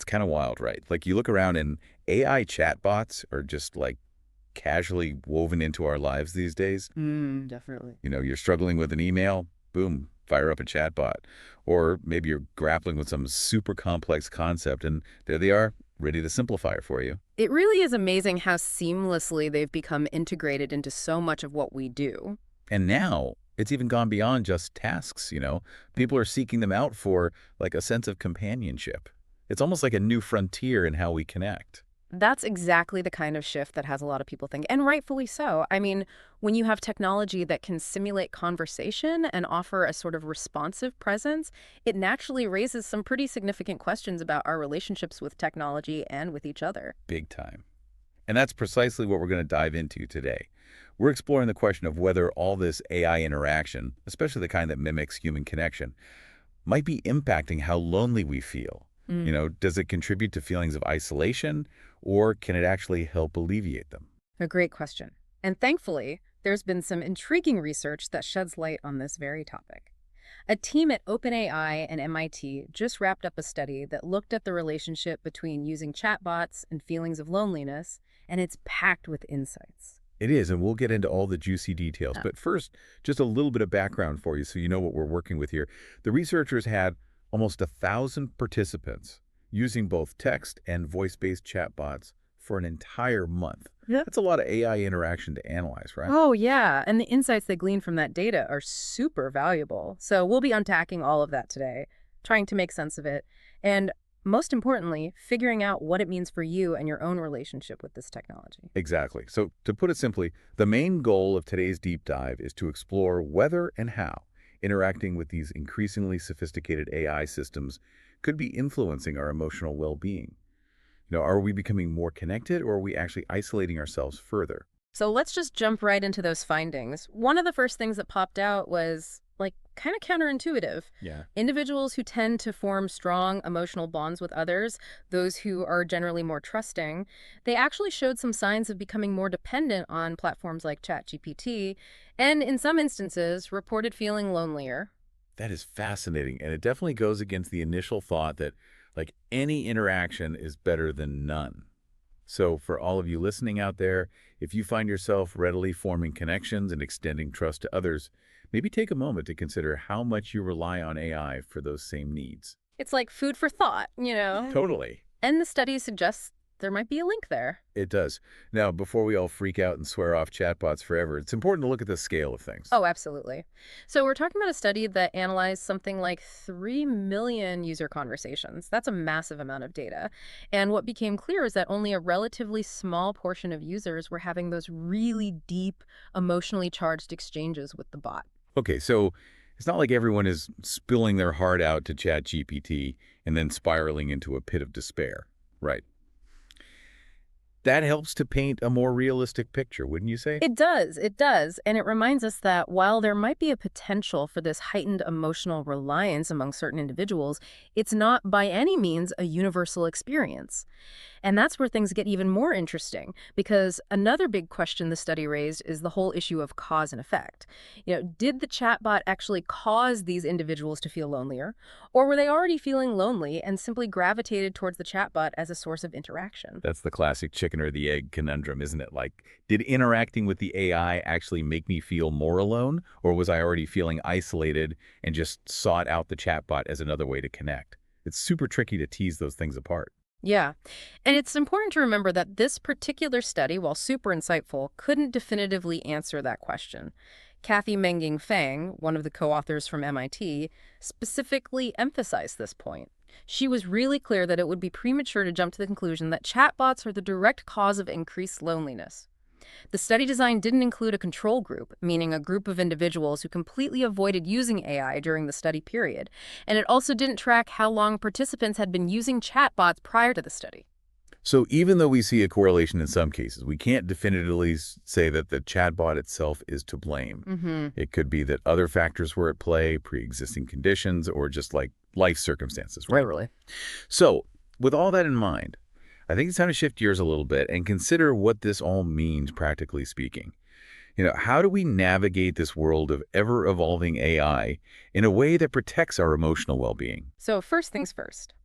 It's kind of wild, right? Like you look around and AI chatbots are just like casually woven into our lives these days. Definitely. You're struggling with an email, boom, fire up a chatbot. Or maybe you're grappling with some super complex concept, and there they are, ready to simplify it for you. It really is amazing how seamlessly they've become integrated into so much of what we do. And now it's even gone beyond just tasks. People are seeking them out for like a sense of companionship. It's almost like a new frontier in how we connect. That's exactly the kind of shift that has a lot of people think, and rightfully so. I mean, when you have technology that can simulate conversation and offer a sort of responsive presence, it naturally raises some pretty significant questions about our relationships with technology and with each other. Big time. And that's precisely what we're going to dive into today. We're exploring the question of whether all this AI interaction, especially the kind that mimics human connection, might be impacting how lonely we feel. Does it contribute to feelings of isolation, or can it actually help alleviate them? A great question. And thankfully, there's been some intriguing research that sheds light on this very topic. A team at OpenAI and MIT just wrapped up a study that looked at the relationship between using chatbots and feelings of loneliness, and it's packed with insights. It is, and we'll get into all the juicy details. Yeah. But first, just a little bit of background for you so you know what we're working with here. The researchers had almost 1,000 participants using both text and voice-based chatbots for an entire month. Yep. That's a lot of AI interaction to analyze, right? Oh, yeah. And the insights they glean from that data are super valuable. So we'll be unpacking all of that today, trying to make sense of it, and most importantly, figuring out what it means for you and your own relationship with this technology. Exactly. So to put it simply, the main goal of today's deep dive is to explore whether and how interacting with these increasingly sophisticated AI systems could be influencing our emotional well-being. Are we becoming more connected, or are we actually isolating ourselves further? So let's just jump right into those findings. One of the first things that popped out was kind of counterintuitive. Yeah. Individuals who tend to form strong emotional bonds with others, those who are generally more trusting, they actually showed some signs of becoming more dependent on platforms like ChatGPT, and in some instances reported feeling lonelier. That is fascinating, and it definitely goes against the initial thought that like any interaction is better than none. So for all of you listening out there, if you find yourself readily forming connections and extending trust to others, maybe take a moment to consider how much you rely on AI for those same needs. It's like food for thought. Totally. And the study suggests there might be a link there. It does. Now, before we all freak out and swear off chatbots forever, it's important to look at the scale of things. Oh, absolutely. So we're talking about a study that analyzed something like 3 million user conversations. That's a massive amount of data. And what became clear is that only a relatively small portion of users were having those really deep, emotionally charged exchanges with the bot. Okay, so it's not like everyone is spilling their heart out to ChatGPT and then spiraling into a pit of despair, right? That helps to paint a more realistic picture, wouldn't you say? It does. It does. And it reminds us that while there might be a potential for this heightened emotional reliance among certain individuals, it's not by any means a universal experience. And that's where things get even more interesting, because another big question the study raised is the whole issue of cause and effect. Did the chatbot actually cause these individuals to feel lonelier, or were they already feeling lonely and simply gravitated towards the chatbot as a source of interaction? That's the classic chicken or the egg conundrum, isn't it? Like, did interacting with the AI actually make me feel more alone, or was I already feeling isolated and just sought out the chatbot as another way to connect? It's super tricky to tease those things apart. Yeah. And it's important to remember that this particular study, while super insightful, couldn't definitively answer that question. Kathy Menging Fang, one of the co-authors from MIT, specifically emphasized this point. She was really clear that it would be premature to jump to the conclusion that chatbots are the direct cause of increased loneliness. The study design didn't include a control group, meaning a group of individuals who completely avoided using AI during the study period. And it also didn't track how long participants had been using chatbots prior to the study. So even though we see a correlation in some cases, we can't definitively say that the chatbot itself is to blame. It could be that other factors were at play, pre-existing conditions, or just like life circumstances, right? Totally. So with all that in mind, I think it's time to shift gears a little bit and consider what this all means, practically speaking. How do we navigate this world of ever-evolving AI in a way that protects our emotional well-being? So first things first.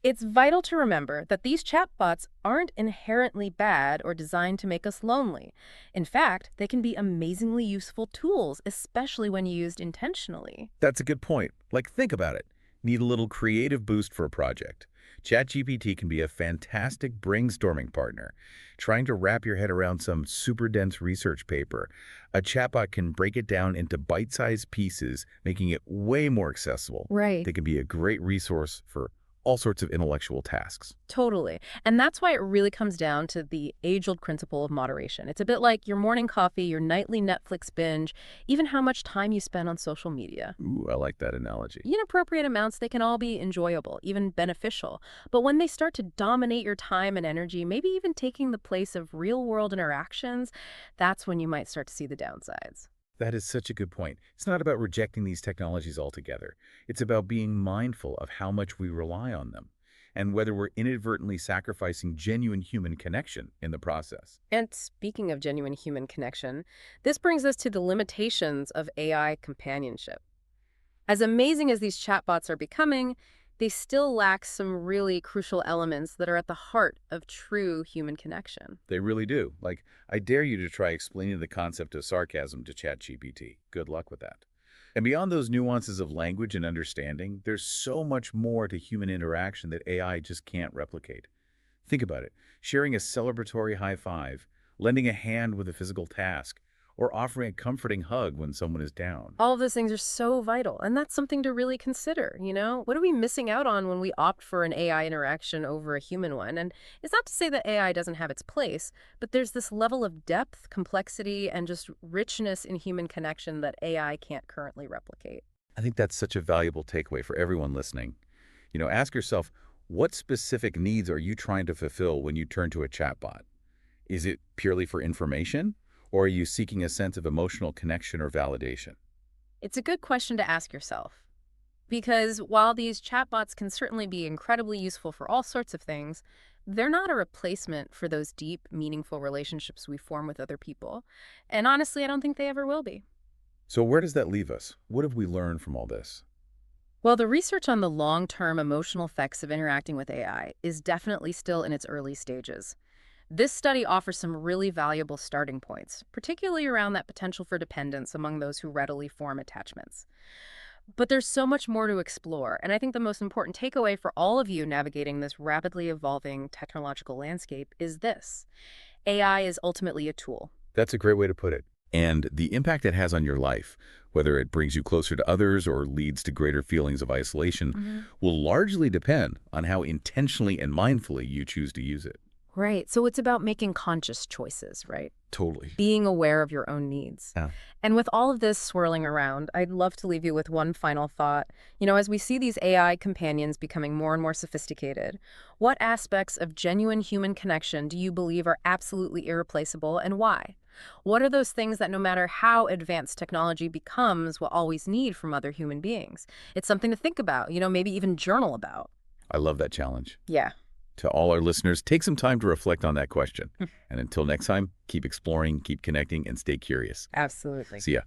It's vital to remember that these chatbots aren't inherently bad or designed to make us lonely. In fact, they can be amazingly useful tools, especially when used intentionally. That's a good point. Like, think about it. Need a little creative boost for a project? ChatGPT can be a fantastic brainstorming partner. Trying to wrap your head around some super dense research paper, a chatbot can break it down into bite-sized pieces, making it way more accessible. Right. They can be a great resource for all sorts of intellectual tasks. Totally. And that's why it really comes down to the age-old principle of moderation. It's a bit like your morning coffee, your nightly Netflix binge, even how much time you spend on social media. Ooh, I like that analogy. Inappropriate amounts, they can all be enjoyable, even beneficial. But when they start to dominate your time and energy, maybe even taking the place of real-world interactions, that's when you might start to see the downsides. That is such a good point. It's not about rejecting these technologies altogether. It's about being mindful of how much we rely on them and whether we're inadvertently sacrificing genuine human connection in the process. And speaking of genuine human connection, this brings us to the limitations of AI companionship. As amazing as these chatbots are becoming, they still lack some really crucial elements that are at the heart of true human connection. They really do. Like, I dare you to try explaining the concept of sarcasm to ChatGPT. Good luck with that. And beyond those nuances of language and understanding, there's so much more to human interaction that AI just can't replicate. Think about it. Sharing a celebratory high five, lending a hand with a physical task, or offering a comforting hug when someone is down. All of those things are so vital, and that's something to really consider, you know? What are we missing out on when we opt for an AI interaction over a human one? And it's not to say that AI doesn't have its place, but there's this level of depth, complexity, and just richness in human connection that AI can't currently replicate. I think that's such a valuable takeaway for everyone listening. Ask yourself, what specific needs are you trying to fulfill when you turn to a chatbot? Is it purely for information? Or are you seeking a sense of emotional connection or validation? It's a good question to ask yourself. Because while these chatbots can certainly be incredibly useful for all sorts of things, they're not a replacement for those deep, meaningful relationships we form with other people. And honestly, I don't think they ever will be. So where does that leave us? What have we learned from all this? Well, the research on the long-term emotional effects of interacting with AI is definitely still in its early stages. This study offers some really valuable starting points, particularly around that potential for dependence among those who readily form attachments. But there's so much more to explore, and I think the most important takeaway for all of you navigating this rapidly evolving technological landscape is this. AI is ultimately a tool. That's a great way to put it. And the impact it has on your life, whether it brings you closer to others or leads to greater feelings of isolation, will largely depend on how intentionally and mindfully you choose to use it. Right. So it's about making conscious choices, right? Totally. Being aware of your own needs. Yeah. And with all of this swirling around, I'd love to leave you with one final thought. As we see these AI companions becoming more and more sophisticated, what aspects of genuine human connection do you believe are absolutely irreplaceable and why? What are those things that no matter how advanced technology becomes, we'll always need from other human beings? It's something to think about, maybe even journal about. I love that challenge. Yeah. To all our listeners, take some time to reflect on that question. And until next time, keep exploring, keep connecting, and stay curious. Absolutely. See ya.